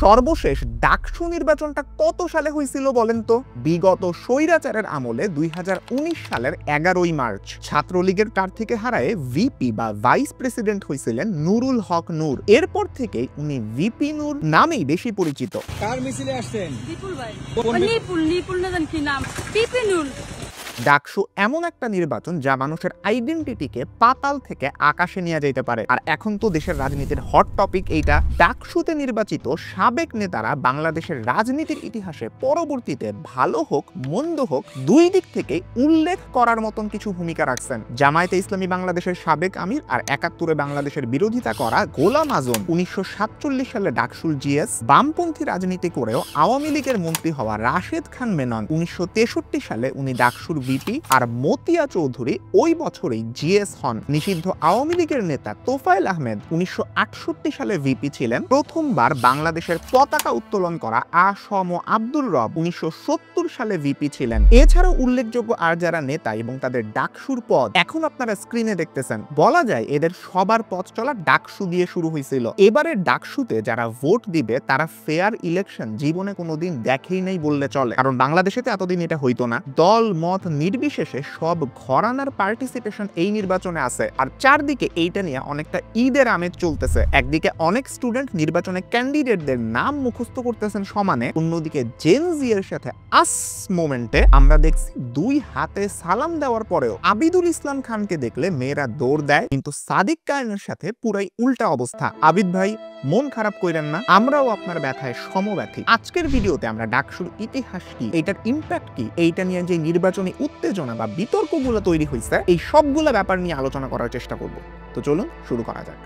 সর্বশেষ ডাকসু নির্বাচনটা কত সালে হয়েছিল বলেন তো? বিগত স্বৈরাচারের আমলে 2019 সালের 11ই মার্চ ছাত্রলীগের প্রার্থীকে হারায়ে ভিপি বা ভাইস প্রেসিডেন্ট হয়েছিলেন নুরুল হক নূর। এরপর থেকে উনি ভিপি নূর নামেই বেশি পরিচিত। কার মিছিলে আসছেন? বিপুল ভাই। নিপুল না জানি কি নাম, ভিপি নূর। ডাকসু এমন একটা নির্বাচন যা মানুষের আইডেন্টিটিকে পাতাল থেকে আকাশে নিয়ে যেতে পারে। আর এখন তো দেশের রাজনীতির হট টপিক এইটা। ডাকসুতে নির্বাচিত সাবেক নেতারা বাংলাদেশের রাজনীতির ইতিহাসে পরবর্তীতে ভালো হোক মন্দ হোক দুই দিক থেকে উল্লেখ করার মতন কিছু ভূমিকা রাখছেন। জামায়াতে ইসলামী বাংলাদেশের সাবেক আমির আর 71-এ বাংলাদেশের বিরোধিতা করা গোলাম আজম, 1947 সালে ডাকসুর জিএস, বামপন্থী রাজনীতি করেও আওয়ামী লীগের মন্ত্রী হওয়া রাশেদ খান মেনন, 1963 সালে উনি ডাকসুর ভিপি, আর মতিয়া চৌধুরী ওই বছরেই জিএস হন। নিষিদ্ধ আওয়ামী লীগের নেতা তোফায়েল আহমেদ 1968 সালে ভিপি ছিলেন। প্রথমবার বাংলাদেশের পতাকা উত্তোলন করা আসম আব্দুর রব 1970 সালে ভিপি ছিলেন। এছাড়াও উল্লেখযোগ্য আর যারা নেতা এবং তাদের ডাকসুর পদ এখন আপনারা স্ক্রিনে দেখতেছেন, বলা যায় এদের সবার পথ চলা ডাকসু দিয়ে শুরু হয়েছিল। এবারের ডাকসুতে যারা ভোট দিবে তারা ফেয়ার ইলেকশন জীবনে কোনোদিন দেখেই নাই বললে চলে, কারণ বাংলাদেশে তো এতদিন এটা হইতো না। দল মত নির্বিশেষে সব ঘরানার পার্টিসিপেশন এই নির্বাচনে আছে। আর চারদিকে এইটা নিয়ে অনেকটা ঈদের আমেজ চলতেছে। একদিকে অনেক স্টুডেন্ট নির্বাচনে ক্যান্ডিডেটদের নাম মুখস্থ করতেছেন সমানে, অন্যদিকে জেন জি এর সাথে আস মোমেন্টে আমরা দেখছি দুই হাতে সালাম দেওয়ার পরেও আবিদুল ইসলাম খানকে দেখলে মেয়েরা দৌড় দেয়, কিন্তু সাদিক কায়েমের সাথে পুরাই উল্টা অবস্থা। আবিদ ভাই মন খারাপ কইরেন না, আমরাও আপনার ব্যথায় সমব্যথী। আজকের ভিডিওতে আমরা ডাকসুর ইতিহাস কি, এইটার ইম্প্যাক্ট কি, এইটা নিয়ে যে নির্বাচনী উত্তেজনা বা বিতর্কগুলো তৈরি হয়েছে, এই সবগুলো ব্যাপার নিয়ে আলোচনা করার চেষ্টা করব। তো চলুন শুরু করা যাক।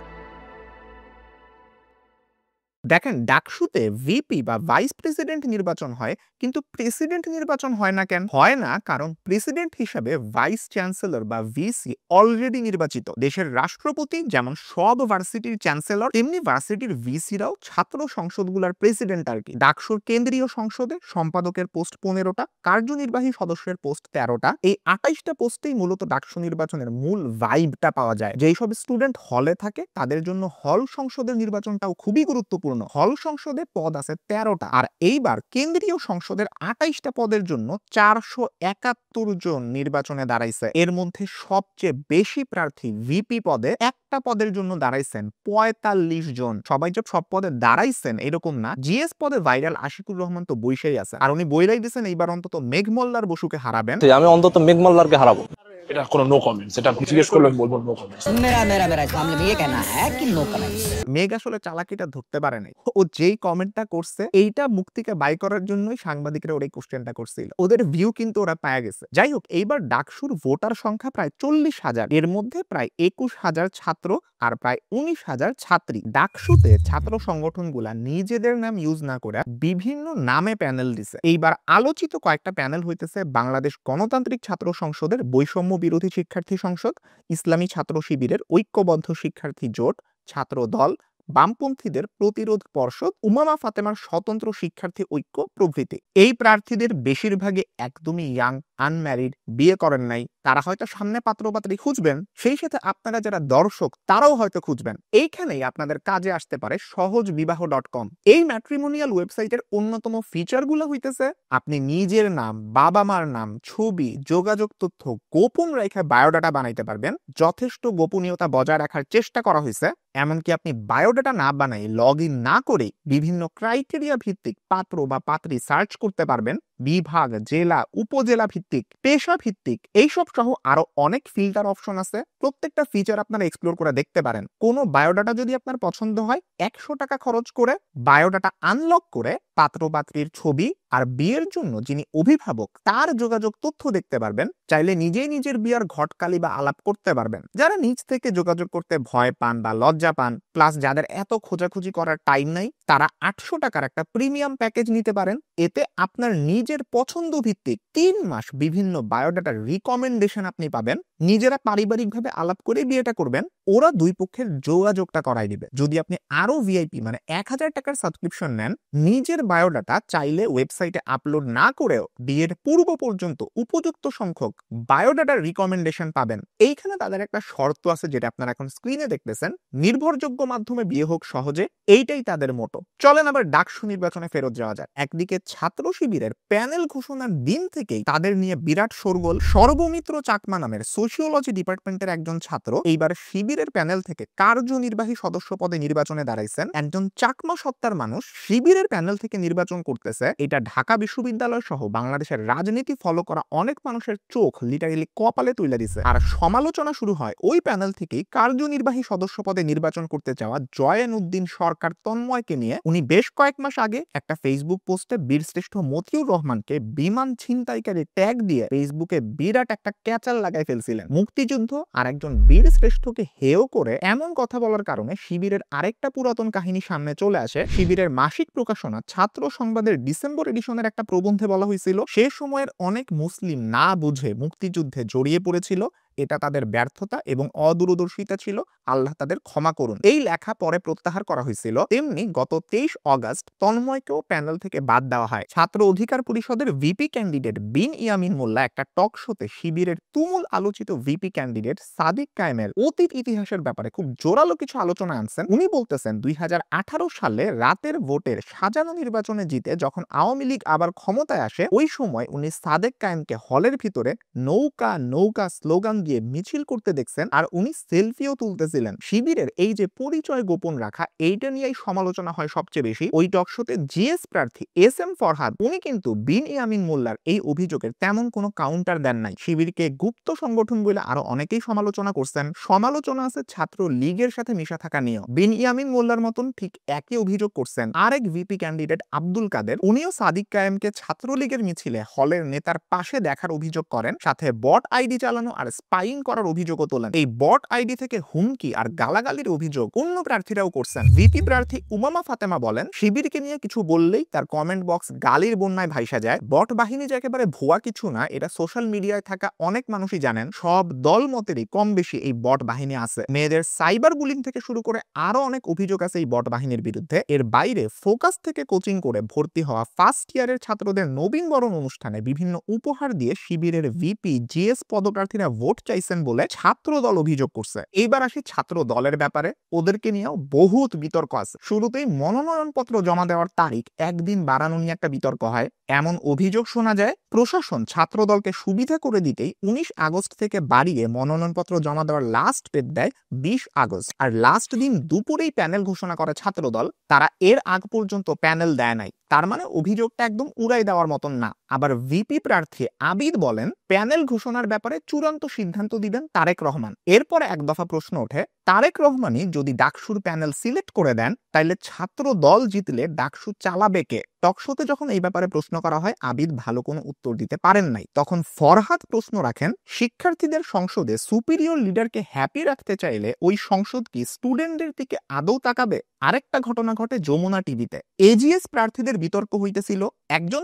দেখেন, ডাকসুতে ভিপি বা ভাইস প্রেসিডেন্ট নির্বাচন হয়, কিন্তু প্রেসিডেন্ট নির্বাচন হয় না কেন? হয় না কারণ প্রেসিডেন্ট হিসেবে ভাইস চ্যান্সেলর বা ভিসি অলরেডি নির্বাচিত। দেশের রাষ্ট্রপতি যেমন সব ভার্সিটির চ্যান্সেলর, তেমনি ভার্সিটির ভিসিরাও ছাত্র সংসদগুলোর প্রেসিডেন্ট আর কি। ডাকসুর কেন্দ্রীয় সংসদে সম্পাদকের পোস্ট 15টা, কার্যনির্বাহী সদস্যের পোস্ট 13টা। এই 28টা পোস্টেই মূলত ডাকসু নির্বাচনের মূল ভাইবটা পাওয়া যায়। যেই সব স্টুডেন্ট হলে থাকে তাদের জন্য হল সংসদের নির্বাচনটাও খুবই গুরুত্বপূর্ণ। হল সংসদে পদ আছে 13টা, আর এইবার কেন্দ্রীয় সংসদের 28টা পদের জন্য 471 জন নির্বাচনে দাঁড়াইছে। এর মধ্যে সবচেয়ে বেশি প্রার্থী ভিপি পদে একটা পদের জন্য দাঁড়াইছেন 45 জন। সবাই যে সব পদে দাঁড়াইছেন এরকম না। জিএস পদে ভাইরাল আশিকুর রহমান তো বইসেই আছে, আর উনি বইরাই দিয়েছেন এইবার অন্তত মেঘমল্লার বসুকে হারাবেন। আমি অন্তত মেঘমল্লারকে হারাবো। এটা কোনো নো কমেন্টস, এটা জিজ্ঞেস করলে আমি বলবো নো কমেন্টস। मेरा सामने में ये कहना है कि नो कमेंट्स। মেঘ আসলে চালাকিটা ধরতে পারে নাই। ও যেই কমেন্টটা করছে এইটা মুক্তিকে বাই করার জন্যই সাংবাদিকরা ওর এই কোশ্চেনটা করছিল। ওদের ভিউ কিন্তু ওরা পায়া গেছে। যাই হোক, এইবার ডাকসুর ভোটার সংখ্যা প্রায় 40,000, এর মধ্যে প্রায় 21,000 ছাত্র আর প্রায় 19,000 ছাত্রী। ডাকসুতে ছাত্র সংগঠনগুলা নিজেদের নাম ইউজ না করে বিভিন্ন নামে প্যানেল দিছে। এইবার আলোচিত কয়েকটা প্যানেল হইতেছে বাংলাদেশ গণতান্ত্রিক ছাত্র সংসদের বৈষম্য বিরোধী শিক্ষার্থী সংসদ, ইসলামী ছাত্র শিবিরের ঐক্যবদ্ধ শিক্ষার্থী জোট, ছাত্র দল, বামপন্থীদের প্রতিরোধ পর্ষদ, উমামা ফাতেমার স্বতন্ত্র শিক্ষার্থী ঐক্য প্রভৃতি। এই প্রার্থীদের বেশিরভাগই একদমই ইয়াং, আনম্যারিড, বিয়ে করেন নাই। তারা হয়তো সামনে পাত্রপাত্রী খুঁজবেন, সেই সাথে আপনারা যারা দর্শক তারাও হয়তো খুঁজবেন। এইখানেই আপনাদের কাজে আসতে পারে সহজবিবাহ.com। এই ম্যাট্রিমোনিয়াল ওয়েবসাইটের অন্যতম ফিচারগুলো হইতেছে আপনি নিজের নাম, বাবা মার নাম, ছবি, যোগাযোগ তথ্য গোপন রেখে বায়োডাটা বানাইতে পারবেন। যথেষ্ট গোপনীয়তা বজায় রাখার চেষ্টা করা হয়েছে। এমনকি আপনি বায়োডাটা না বানাই লগ ইন না করে বিভিন্ন ক্রাইটেরিয়া ভিত্তিক পাত্র বা পাত্রী সার্চ করতে পারবেন। বিভাগ, জেলা, উপজেলা ভিত্তিক, পেশা ভিত্তিক, এইসব সহ আরো অনেক ফিল্টার অপশন আছে। প্রত্যেকটা ফিচার আপনারা এক্সপ্লোর করে দেখতে পারেন। কোনো বায়োডাটা যদি আপনার পছন্দ হয় 100 টাকা খরচ করে বায়োডাটা আনলক করে পাত্র পাত্রীর ছবি আর বিয়ের জন্য যিনি অভিভাবক তার যোগাযোগ তথ্য দেখতে পারবেন। চাইলে নিজেই নিজের বিয়ার ঘটকালি বা আলাপ করতে পারবেন। যারা নিজ থেকে যোগাযোগ করতে ভয় পান বা লজ্জা পান, প্লাস যাদের এত খোঁজাখুঁজি করার টাইম নাই, তারা 800 টাকার একটা প্রিমিয়াম প্যাকেজ নিতে পারেন। এতে আপনার নিজের পছন্দ ভিত্তিক 3 মাস বিভিন্ন বায়োডাটার রিকমেন্ডেশন আপনি পাবেন। নিজেরা পারিবারিকভাবে আলাপ করে বিয়েটা করবেন, ওরা দুই পক্ষের যোগাযোগটা করাই দিবে। যদি আপনি আরো ভিআইপি মানে 1000 টাকার সাবস্ক্রিপশন নেন, নিজের বায়োডাটা চাইলে ওয়েবসাইটে আপলোড না করেও বিয়ের পূর্ব পর্যন্ত উপযুক্ত সংখ্যক বায়োডাটার রিকমেন্ডেশন পাবেন। এইখানে তাদের একটা শর্ত আছে, যেটা আপনারা এখন স্ক্রিনে দেখতেছেন, নির্ভরযোগ্য মাধ্যমে বিয়ে হোক সহজে, এইটাই তাদের মোটো। চলেন আবার ডাকসু নির্বাচনে ফেরত যাওয়া যায়। একদিকে ছাত্র শিবিরের প্যানেল ঘোষণার দিন থেকেই তাদের নিয়ে বিরাট শোরগোল। সর্বমিত্র চাকমা নামের সোশিওলজি ডিপার্টমেন্টের একজন ছাত্র এইবার শিবিরের প্যানেল থেকে কার্যনির্বাহী সদস্য পদে নির্বাচনে দাঁড়াইছেন। একজন চাকমা সত্তার মানুষ শিবিরের প্যানেল থেকে নির্বাচন করতেছে, এটা ঢাকা বিশ্ববিদ্যালয় সহ বাংলাদেশের রাজনীতি ফলো করা অনেক মানুষের চোখ লিটারেলি কপালে তুলে দিছে। আর সমালোচনা শুরু হয় ওই প্যানেল থেকেই কার্যনির্বাহী সদস্য পদে নির্বাচন করতে চাওয়া জয়েন উদ্দিন সরকার তন্ময়কে নিয়ে। উনি বেশ কয়েক মাস আগে একটা ফেসবুক পোস্টে বীরশ্রেষ্ঠ মতিউর রহমানকে বিমান ছিনতাইকারী ট্যাগ দিয়ে ফেসবুকে বিরাট একটা ক্যাচাল লাগাই ফেলছিলেন। মুক্তিযুদ্ধ আর একজন বীরশ্রেষ্ঠকে হেয় করে এমন কথা বলার কারণে শিবিরের আরেকটা পুরাতন কাহিনী সামনে চলে আসে। শিবিরের মাসিক প্রকাশনা ছাত্র সংবাদের ডিসেম্বর এডিশনের একটা প্রবন্ধে বলা হয়েছিল, সে সময়ের অনেক মুসলিম না বুঝে মুক্তিযুদ্ধে জড়িয়ে পড়েছিল, এটা তাদের ব্যর্থতা এবং অদূরদর্শিতা ছিল, আল্লাহ তাদের ক্ষমা করুন। এই লেখা পরে প্রত্যাহার করা হয়েছিল। তেমনি গত 23 অগাস্ট তন্ময়কেও প্যানেল থেকে বাদ দেওয়া হয়। ছাত্র অধিকার পরিষদের ভিপি ক্যান্ডিডেট বিন ইয়ামিন মোল্লা একটা টক শোতে শিবিরের তুমুল আলোচিত ভিপি ক্যান্ডিডেট সাদিক কায়েমের অতীত ইতিহাসের ব্যাপারে খুব জোরালো কিছু আলোচনা আনছেন। উনি বলতেছেন 2018 সালে রাতের ভোটের সাজানো নির্বাচনে জিতে যখন আওয়ামী লীগ আবার ক্ষমতায় আসে, ওই সময় উনি সাদেক কায়েমকে হলের ভিতরে নৌকা নৌকা স্লোগান দিয়ে মিছিল করতে দেখছেন, আর উনি সেলফিও তুলতেছিলেন। শিবিরের এই যে পরিচয় গোপন রাখা, এইটা নিয়েই সমালোচনা হয় সবচেয়ে বেশি। ওই টকশোতে জিএস প্রার্থী SM ফরহাদ উনি কিন্তু বিন ইয়ামিন মোল্লার এই অভিযোগের তেমন কোনো কাউন্টার দেন নাই। শিবিরকে গুপ্ত সংগঠন বলে আরো অনেকেই সমালোচনা করছেন। সমালোচনা আছে ছাত্র লীগের সাথে মিশা থাকা নিয়েও। বিন ইয়ামিন মোল্লার মতন ঠিক একই অভিযোগ করছেন আরেক ভিপি ক্যান্ডিডেট আব্দুল কাদের। উনিও সাদিক কায়েমকে ছাত্রলীগের মিছিলে হলের নেতার পাশে দেখার অভিযোগ করেন, সাথে বট আইডি চালানো আর স্পাইং করার অভিযোগও তোলেন। এই বট আইডি থেকে হুমকি আর গালাগালির অভিযোগ অন্য প্রার্থীরাও করছেন। ভিপি প্রার্থী উমামা ফাতেমা বলেন, শিবিরকে নিয়ে কিছু বললেই তার কমেন্ট বক্স গালির বন্যায় ভাইসা যায়। বট বাহিনী যে একেবারে ভুয়া কিছু না, এটা সোশ্যাল মিডিয়ায় থাকা অনেক মানুষই জানেন। সব দল মতেরই কম বেশি এই বট বাহিনী আছে। মেয়েদের সাইবার বুলিং থেকে শুরু করে আরো অনেক অভিযোগ আছে এই বট বাহিনীর বিরুদ্ধে। এর বাইরে ফোকাস থেকে কোচিং করে ভর্তি হওয়া ফার্স্ট ইয়ারের ছাত্রদের নবীন বরণ অনুষ্ঠানে বিভিন্ন উপহার দিয়ে শিবিরের ভিপি জিএস পদপ্রার্থীরা ভোট চাইছেন বলে ছাত্র দল অভিযোগ করছে। এইবার আসি ছাত্র দলের ব্যাপারে, ওদেরকে নিয়েও বহুত বিতর্ক আছে। শুরুতেই মনোনয়নপত্র জমা দেওয়ার তারিখ একদিন বাড়ানো নিয়ে একটা বিতর্ক হয়। এমন অভিযোগ শোনা যায় প্রশাসন ছাত্র দলকে সুবিধা করে দিতেই 19 আগস্ট থেকে বাড়িয়ে মনোনয়নপত্র জমা দেওয়ার লাস্ট ডেট দেয় 20 আগস্ট। আর লাস্ট দিন দুপুরেই প্যানেল ঘোষণা করে ছাত্র দল, তারা এর আগ পর্যন্ত প্যানেল দেয় নাই। তার মানে অভিযোগটা একদম উড়াই দেওয়ার মতন না। আবার ভিপি প্রার্থী আবিদ বলেন, প্যানেল ঘোষণার ব্যাপারে চূড়ান্ত সিদ্ধান্ত দিবেন তারেক রহমান। এরপরে এক দফা প্রশ্ন ওঠে, তারেক রহমানই যদি ডাকসুর প্যানেল সিলেক্ট করে দেন, তাইলে ছাত্র দল জিতলে ডাকসু চালাবে কে? টকশোতে যখন এই ব্যাপারে প্রশ্ন করা হয়, আবিদ ভালো কোনো উত্তর দিতে পারেন নাই। তখন ফরহাদ প্রশ্ন রাখেন, শিক্ষার্থীদের সংসদে সুপিরিয়র লিডারকে হ্যাপি রাখতে চাইলে ওই সংসদ কি স্টুডেন্টদের দিকে আদৌ তাকাবে? আরেকটা ঘটনা ঘটে যমুনা টিভিতে। এজিএস প্রার্থীদের বিতর্ক হইতেছিল। একজন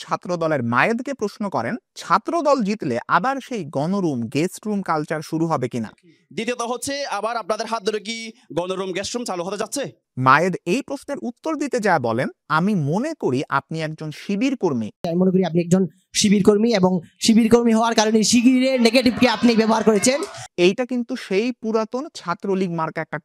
ছাত্র দলের মায়েদকে প্রশ্ন করেন, ছাত্র দল জিতলে আবার সেই গণরুম গেস্ট রুম কালচার শুরু হবে কিনা। দ্বিতীয়ত হচ্ছে, আবার আপনাদের হাত ধরে কি গণরুম গেস্ট রুম চালু হতে যাচ্ছে? মায়েদ এই প্রশ্নের উত্তর দিতে যা বলেন, আমি মনে করি আপনি একজন শিবির কর্মী। আমি মনে করি আপনি একজন শিবির কর্মী, এবং শিবির কর্মী হওয়ার কারণে শিবিরের নেগেটিভকে আপনি ব্যবহার করেছেন। এইটা কিন্তু সেই পুরাতন ছাত্রলীগ মার্কা একটা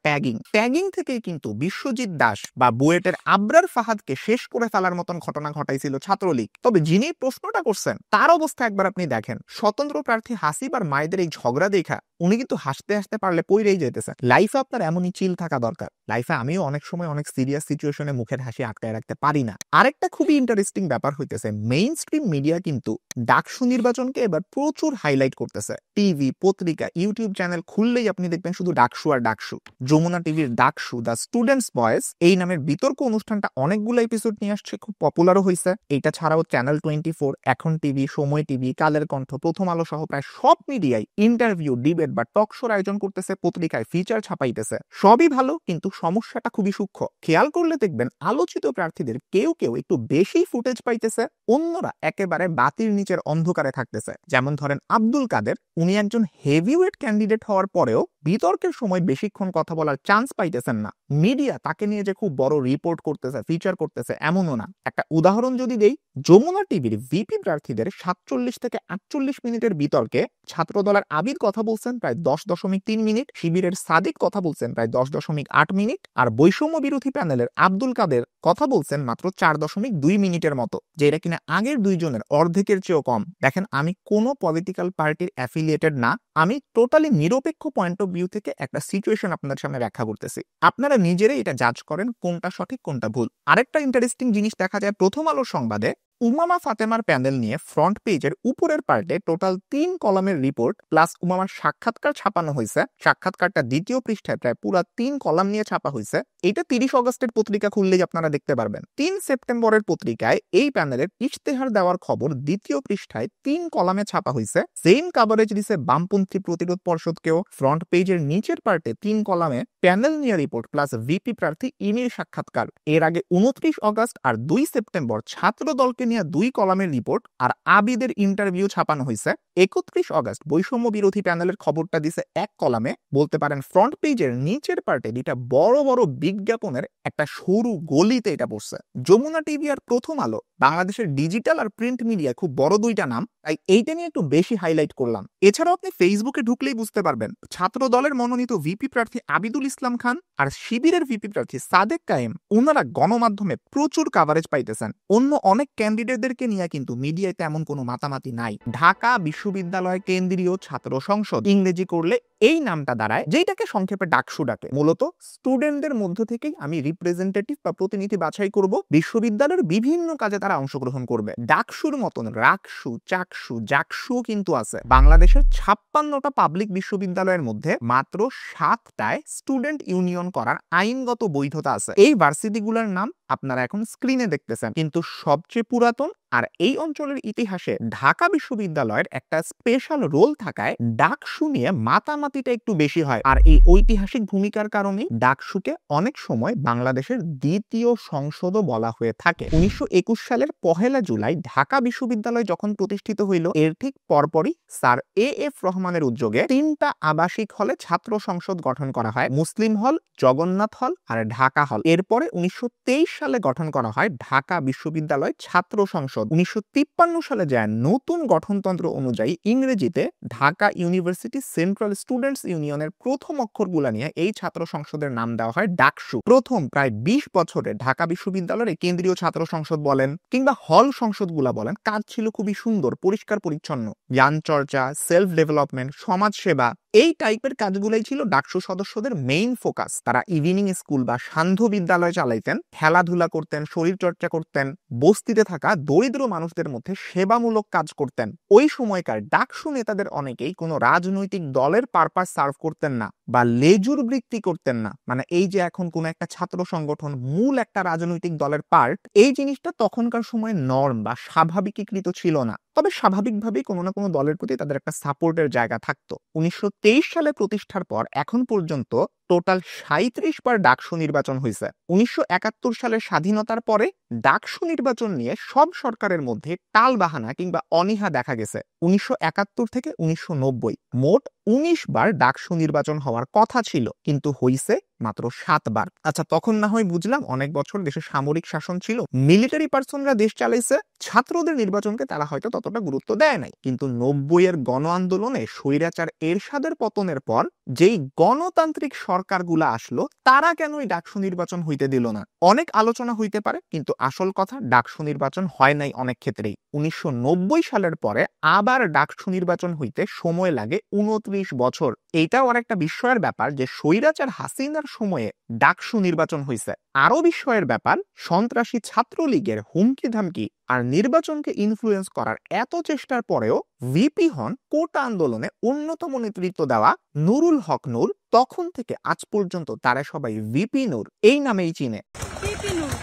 ট্যাগিং থেকেই কিন্তু বিশ্বজিৎ দাস বা বুয়েটের আবরার ফাহাদকে শেষ করে ফেলার মতন ঘটনা ঘটাইছিল ছাত্রলীগ। তবে যিনি প্রশ্নটা করছেন তার অবস্থা একবার আপনি দেখেন। স্বতন্ত্র প্রার্থী হাসিব আর মায়েদের এই ঝগড়া দেখা উনি কিন্তু হাসতে হাসতে পারলে পইরেই যেতেছেন। লাইফে আপনার এমনই চিল থাকা দরকার। লাইফে আমিও অনেক সময় অনেক সিরিয়াস সিচুয়েশনে মুখের হাসি আটকায় রাখতে পারি না। আরেকটা খুবই ইন্টারেস্টিং ব্যাপার হইতেছে, মেইন স্ট্রিম মিডিয়া কিন্তু ডাকসু নির্বাচনকে এবার প্রচুর হাইলাইট করতেছে। টিভি, পত্রিকা, ইউটিউব চ্যানেল খুললেই আপনি দেখবেন শুধু ডাকসু আর ডাকসু। যমুনা টিভির ডাকসু দ্য স্টুডেন্টস ভয়েস এই নামের বিতর্ক অনুষ্ঠানটা অনেকগুলো এপিসোড নিয়ে আসছে, খুব পপুলারও হয়েছে। এইটা ছাড়াও চ্যানেল 24, এখন টিভি, সময় টিভি, কালের কণ্ঠ, প্রথম আলো সহ প্রায় সব মিডিয়ায় ইন্টারভিউ, ডিবেট বা টক শোর আয়োজন করতেছে, পত্রিকায় ফিচার ছাপাইতেছে। সবই ভালো, কিন্তু সমস্যাটা খুবই খুবই সূক্ষ্ম। খেয়াল করলে দেখবেন আলোচিত প্রার্থীদের কেউ কেউ একটু বেশি ফুটেজ পাইতেছে, অন্যরা একেবারে বাতির নিচের অন্ধকারে থাকতেছে। যেমন ধরেন আব্দুল কাদের, উনি একজন হেভিওয়েট ক্যান্ডিডেট হওয়ার পরেও বিতর্কের সময় বেশিক্ষণ কথা বলার চান্স পাইতেছেন না। মিডিয়া তাকে নিয়ে যে খুব বড় রিপোর্ট করতেছে, ফিচার করতেছে এমনও না। একটা উদাহরণ যদি দেই, যমুনা টিভির ভিপি প্রার্থীদের 47 থেকে 48 মিনিটের বিতর্কে ছাত্রদলের আবির কথা বলছেন প্রায় 10.3 মিনিট, শিবিরের সাদিক কথা বলছেন প্রায় 10.8 মিনিট, আর বৈষম্য বিরোধী প্যানেলের আব্দুল কাদের কথা বলছেন মাত্র 4.2 মিনিটের মতো, যেটা কিনা আগের দুইজনের অর্ধেকের চেয়েও কম। দেখেন, আমি কোনো পলিটিক্যাল পার্টির অ্যাফিলিয়েটেড না, আমি টোটালি নিরপেক্ষ পয়েন্ট অফ ভিউ থেকে একটা সিচুয়েশন আপনাদের সামনে ব্যাখ্যা করতেছি। আপনারা নিজেরাই এটা জাজ করেন কোনটা সঠিক কোনটা ভুল। আরেকটা ইন্টারেস্টিং জিনিস দেখা যায় প্রথম আলোর সংবাদে উমামা ফাতেমার প্যানেল নিয়ে ফ্রন্ট পেজের উপরের পার্টে টোটাল 3 কলামের রিপোর্ট প্লাস উমামার সাক্ষাৎকার ছাপানো হয়েছে। সাক্ষাৎকারটা দ্বিতীয় পৃষ্ঠায় প্রায় পুরা 3 কলাম নিয়ে ছাপা হয়েছে। এটা 30 অগস্টের পত্রিকা খুললেই আপনারা দেখতে পারবেন। 3 সেপ্টেম্বরের পত্রিকায় এই প্যানেলের ইশতেহার দেওয়ার খবর দ্বিতীয় পৃষ্ঠায় 3 কলামে ছাপা হয়েছে। সেম কাভারেজ দিছে বামপন্থী প্রতিরোধ পর্ষদকেও। ফ্রন্ট পেজের নিচের পার্টে 3 কলামে প্যানেল নিয়ে রিপোর্ট প্লাস ভিপি প্রার্থী ইমির সাক্ষাৎকার। এর আগে 29 অগস্ট আর 2 সেপ্টেম্বর ছাত্র দলকে নিয়ে 2 কলামের রিপোর্ট আর আবিদের ইন্টারভিউ ছাপানো হয়েছে। 31 অগস্ট বৈষম্য বিরোধী প্যানেলের খবরটা দিছে 1 কলামে। বলতে পারেন ফ্রন্ট পেজের নিচের পার্টে এটা বড় বড় বিজ্ঞাপনের একটা সরু গলিতে এটা পড়ছে। যমুনা টিভি আর প্রথম আলো বাংলাদেশের ডিজিটাল আর প্রিন্ট মিডিয়া খুব বড় দুইটা নাম, তাই এইটা নিয়ে একটু বেশি হাইলাইট করলাম। এছাড়াও আপনি ফেসবুকে ঢুকলেই বুঝতে পারবেন ছাত্র দলের মনোনীত ভিপি প্রার্থী আবিদুল ইসলাম খান আর শিবিরের ভিপি প্রার্থী সাদেক কায়েম, ওনারা গণমাধ্যমে প্রচুর কাভারেজ পাইতেছেন। অন্য অনেক ক্যান্ডিডেটদেরকে নিয়ে কিন্তু মিডিয়ায় তেমন কোনো মাতামাতি নাই। ঢাকা বিশ্ববিদ্যালয় কেন্দ্রীয় ছাত্র সংসদ, ইংরেজি করলে এই নামটা দাঁড়ায়, যেটাকে সংক্ষেপে ডাকসু ডাকে। মূলত স্টুডেন্টদের মধ্য থেকেই আমি রিপ্রেজেন্টেটিভ বা প্রতিনিধি বাছাই করব, বিশ্ববিদ্যালয়ের বিভিন্ন কাজে তারা অংশগ্রহণ করবে। ডাকসুর মতন রাকসু, চাকসু, জাকসু কিন্তু আছে। বাংলাদেশের 56টা পাবলিক বিশ্ববিদ্যালয়ের মধ্যে মাত্র 7টায় স্টুডেন্ট ইউনিয়ন করার আইনগত বৈধতা আছে। এই ভার্সিটিগুলোর নাম আপনারা এখন স্ক্রিনে দেখতেছেন, কিন্তু সবচেয়ে পুরাতন আর এই অঞ্চলের ইতিহাসে ঢাকা বিশ্ববিদ্যালয়ের একটা স্পেশাল রোল থাকায় ডাকসু নিয়ে মাতামাতিটা একটু বেশি হয়। আর এই ঐতিহাসিক ভূমিকার কারণে ডাকসুকে অনেক সময় বাংলাদেশের দ্বিতীয় সংসদও বলা হয়ে থাকে। 1921 সালের 1 জুলাই ঢাকা বিশ্ববিদ্যালয় যখন প্রতিষ্ঠিত হইল, এর ঠিক পরপরই স্যার এ.এফ. রহমানের উদ্যোগে 3টা আবাসিক হলে ছাত্র সংসদ গঠন করা হয়, মুসলিম হল, জগন্নাথ হল আর ঢাকা হল। এরপরে 1923 সালে গঠন করা হয় ঢাকা বিশ্ববিদ্যালয় ছাত্র সংসদ। 1953 সালে যায় নতুন গঠনতন্ত্র অনুযায়ী ইংরেজিতে ঢাকা ইউনিভার্সিটি সেন্ট্রাল স্টুডেন্টস ইউনিয়নের প্রথম অক্ষরগুলা নিয়ে এই ছাত্র সংসদের নাম দেওয়া হয় ডাকসু। প্রথম প্রায় 20 বছরে ঢাকা বিশ্ববিদ্যালয়ের কেন্দ্রীয় ছাত্র সংসদ বলেন কিংবা হল সংসদগুলা বলেন, কাজ ছিল খুবই সুন্দর, পরিষ্কার পরিচ্ছন্ন। জ্ঞান চর্চা, সেলফ ডেভেলপমেন্ট, সমাজ সেবা, এই টাইপের কাজগুলাই ছিল ডাকসু সদস্যদের মেইন ফোকাস। তারা ইভিনিং স্কুল বা সান্ধ্য বিদ্যালয় চালাইতেন, খেলাধুলা করতেন, শরীর চর্চা করতেন, বস্তিতে থাকা দরিদ্র মানুষদের মধ্যে সেবামূলক কাজ করতেন। ওই সময়কার ডাকসু নেতাদের অনেকেই কোনো রাজনৈতিক দলের পারপাস সার্ভ করতেন না বা লেজুর বৃত্তি করতেন না। মানে এই যে এখন কোন একটা ছাত্র সংগঠন মূল একটা রাজনৈতিক দলের পার্ট, এই জিনিসটা তখনকার সময়ে নর্ম বা স্বাভাবিকীকৃত ছিল না। তবে স্বাভাবিকভাবেই কোনো না কোনো দলের প্রতি তাদের একটা সাপোর্টের জায়গা থাকতো। 1923 সালে প্রতিষ্ঠার পর এখন পর্যন্ত টোটাল 37 বার ডাকসু নির্বাচন হয়েছে। 1971 সালের স্বাধীনতার পরে ডাকসু নির্বাচন নিয়ে সব সরকারের মধ্যে টালবাহানা কিংবা অনীহা দেখা গেছে। 1971 থেকে 1990 মোট 19 বার ডাকসু নির্বাচন হওয়ার কথা ছিল, কিন্তু হইছে মাত্র 7 বার। আচ্ছা, তখন না হয় বুঝলাম অনেক বছর দেশে সামরিক শাসন ছিল, মিলিটারি পার্সনরা দেশ চালাইছে, ছাত্রদের নির্বাচনকে তারা হয়তো ততটা গুরুত্ব দেয় নাই। কিন্তু 90-এর গণ আন্দোলনে স্বৈরাচার এরশাদের পতনের পর যেই গণতান্ত্রিক সরকারগুলা আসলো, তারা কেন এই ডাকসু নির্বাচন হইতে দিল না? অনেক আলোচনা হইতে পারে, কিন্তু আসল কথা ডাকসু নির্বাচন হয় নাই অনেক ক্ষেত্রেই। 1990 সালের পরে আবার ডাকসু নির্বাচন হইতে সময় লাগে 29 বছর। এইটাও আর একটা বিস্ময়ের ব্যাপার যে স্বৈরাচার হাসিনার সময়ে ডাকসু নির্বাচন হইছে। আরো বিস্ময়ের ব্যাপার, সন্ত্রাসী ছাত্রলীগের হুমকি ধামকি আর নির্বাচনকে ইনফ্লুয়েন্স করার এত চেষ্টার পরেও ভিপি হন কোটা আন্দোলনে অন্যতম নেতৃত্ব দেওয়া নুরুল হক নূর। তখন থেকে আজ পর্যন্ত তারা সবাই ভিপি নূর এই নামেই চিনে। পিপি নূর,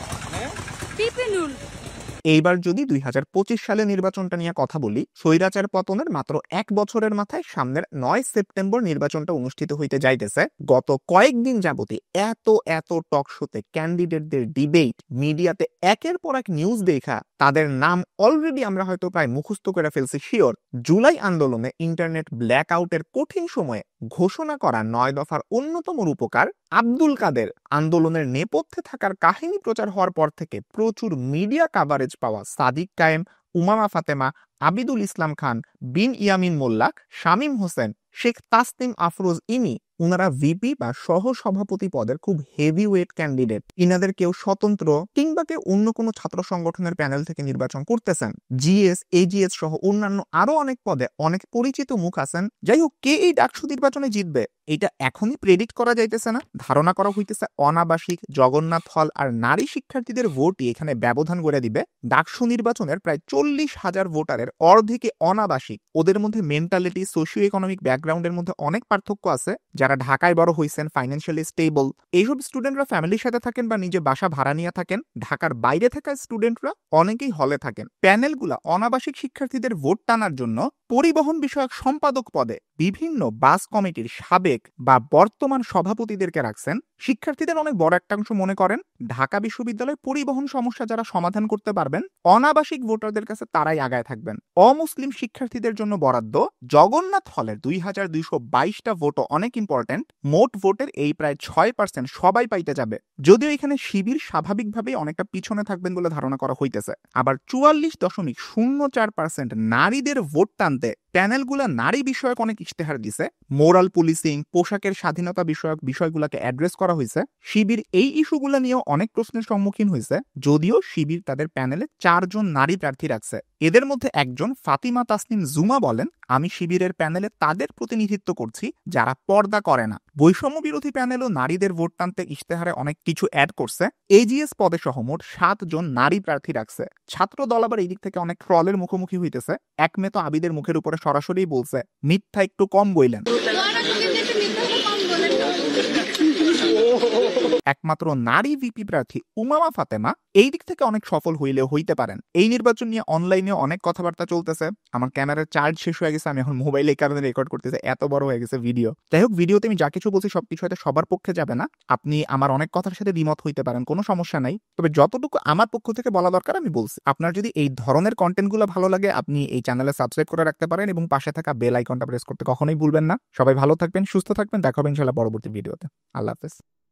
পিপি নূর। এইবার যদি 2025 সালে নির্বাচনটা নিয়ে কথা বলি, স্বৈরাচার পতনের মাত্র 1 বছরের মাথায় সামনের 9 সেপ্টেম্বর নির্বাচনটা অনুষ্ঠিত হইতে যাইতেছে। গত কয়েকদিন যাবতই এত টক শোতে ক্যান্ডিডেটদের ডিবেট, মিডিয়াতে একের পর এক নিউজ দেখা তাদের নাম অলরেডি আমরা হয়তো প্রায় মুখস্থ করে ফেলছি শিওর। জুলাই আন্দোলনে ইন্টারনেট ব্ল্যাক আউটের কঠিন সময়ে ঘোষণা করা 9 দফার অন্যতম রূপকার আব্দুল কাদের আন্দোলনের নেপথ্যে থাকার কাহিনী প্রচার হওয়ার পর থেকে প্রচুর মিডিয়া কাভারেজ পাওয়া সাদিক কায়েম, উমামা ফাতেমা, আবিদুল ইসলাম খান, বিন ইয়ামিন মোল্লা, শামীম হোসেন, শেখ তাসনিম আফরোজ ইনি উনারা ভিপি বা সহ সভাপতি পদের খুব হেভি ওয়েট ক্যান্ডিডেট। ইনাদের কেউ স্বতন্ত্র কিংবা কেউ অন্য কোনো ছাত্র সংগঠনের প্যানেল থেকে নির্বাচন করতেছেন। জিএস, এজিএস সহ অন্যান্য আরো অনেক পদে অনেক পরিচিত মুখ আছেন। যাই হোক, কে এই ডাকসু নির্বাচনে জিতবে এটা এখনই প্রেডিক্ট করা যাইতেছে না। ধারণা করা হইতেছে অনাবাসিক, জগন্নাথ হল আর নারী শিক্ষার্থীদের ভোটই এখানে ব্যবধান করে দিবে। ডাকসু নির্বাচনের প্রায় 40,000 ভোটারের অর্ধেকে অনাবাসিক। ওদের মধ্যে মেন্টালিটি, সোশিও ইকোনমিক ব্যাকগ্রাউন্ডের মধ্যে অনেক পার্থক্য আছে। যারা ঢাকায় বড় হইছেন, ফাইন্যান্সিয়ালি স্টেবল, এইসব স্টুডেন্টরা ফ্যামিলির সাথে থাকেন বা নিজে বাসা ভাড়া নিয়ে থাকেন। ঢাকার বাইরে থাকা স্টুডেন্টরা অনেকেই হলে থাকেন। প্যানেলগুলা অনাবাসিক শিক্ষার্থীদের ভোট টানার জন্য পরিবহন বিষয়ক সম্পাদক পদে বিভিন্ন বাস কমিটির সাবেক বা বর্তমান সভাপতিদেরকে রাখছেন। শিক্ষার্থীদের অনেক বড় একটা অংশ মনে করেন ঢাকা বিশ্ববিদ্যালয় পরিবহন সমস্যা যারা সমাধান করতে পারবেন অনাবাসিক ভোটারদের কাছে তারাই আগায় থাকবেন। অমুসলিম শিক্ষার্থীদের জন্য বরাদ্দ জগন্নাথ হলের 2222টা ভোটও অনেক ইম্পর্টেন্ট। মোট ভোটের এই প্রায় 6% সবাই পাইতে যাবে। যদিও এখানে শিবির স্বাভাবিকভাবেই অনেকটা পিছনে থাকবেন বলে ধারণা করা হইতেছে। আবার 44.04% নারীদের ভোট টানতে প্যানেলগুলা নারী বিষয়ক অনেক ইশতেহার দিছে। মোরাল পুলিশিং, পোশাকের স্বাধীনতা বিষয়ক বিষয়গুলোকে অ্যাড্রেস করা হয়েছে। শিবির এই ইস্যুগুলো নিয়েও অনেক প্রশ্নের সম্মুখীন হয়েছে। যদিও শিবির তাদের প্যানেলে 4 জন নারী প্রার্থী রাখছে। এদের মধ্যে একজন ফাতিমা তাসনিম জুমা বলেন, আমি শিবিরের প্যানেলে তাদের প্রতিনিধিত্ব করছি যারা পর্দা করে না। বৈষম্য বিরোধী প্যানেলও নারীদের ভোট টানতে ইশতেহারে অনেক কিছু অ্যাড করছে। এজিএস পদে সহ মোট 7 জন নারী প্রার্থী রাখছে। ছাত্র দল আবার এই দিক থেকে অনেক ট্রলের মুখোমুখি হইতেছে। এক মেয়ে তো আবিদের মুখের উপরে সরাসরি বলছে, মিথ্যা একটু কম বইলেন। একমাত্র নারী ভিপি প্রার্থী উমামা ফাতেমা এই দিক থেকে অনেক সফল হইলেও হইতে পারেন। এই নির্বাচন নিয়ে অনলাইনে অনেক কথাবার্তা চলতেছে। আমার ক্যামেরার চার্জ শেষ হয়ে গেছে, আমি এখন মোবাইলে এই কারণে রেকর্ড করতেছি, এত বড় হয়ে গেছে ভিডিও। যাই হোক, ভিডিওতে আমি যা কিছু বলছি সবকিছু হয়তো সবার পক্ষে যাবে না। আপনি আমার অনেক কথার সাথে দ্বিমত হইতে পারেন, কোনো সমস্যা নাই। তবে যতটুকু আমার পক্ষ থেকে বলা দরকার আমি বলছি। আপনার যদি এই ধরনের কন্টেন্টগুলো ভালো লাগে, আপনি এই চ্যানেলে সাবস্ক্রাইব করে রাখতে পারেন এবং পাশে থাকা বেল আইকনটা প্রেস করতে কখনোই ভুলবেন না। সবাই ভালো থাকবেন, সুস্থ থাকবেন। দেখা হবে ইনশাআল্লাহ পরবর্তী ভিডিওতে। আল্লাহ হাফেজ।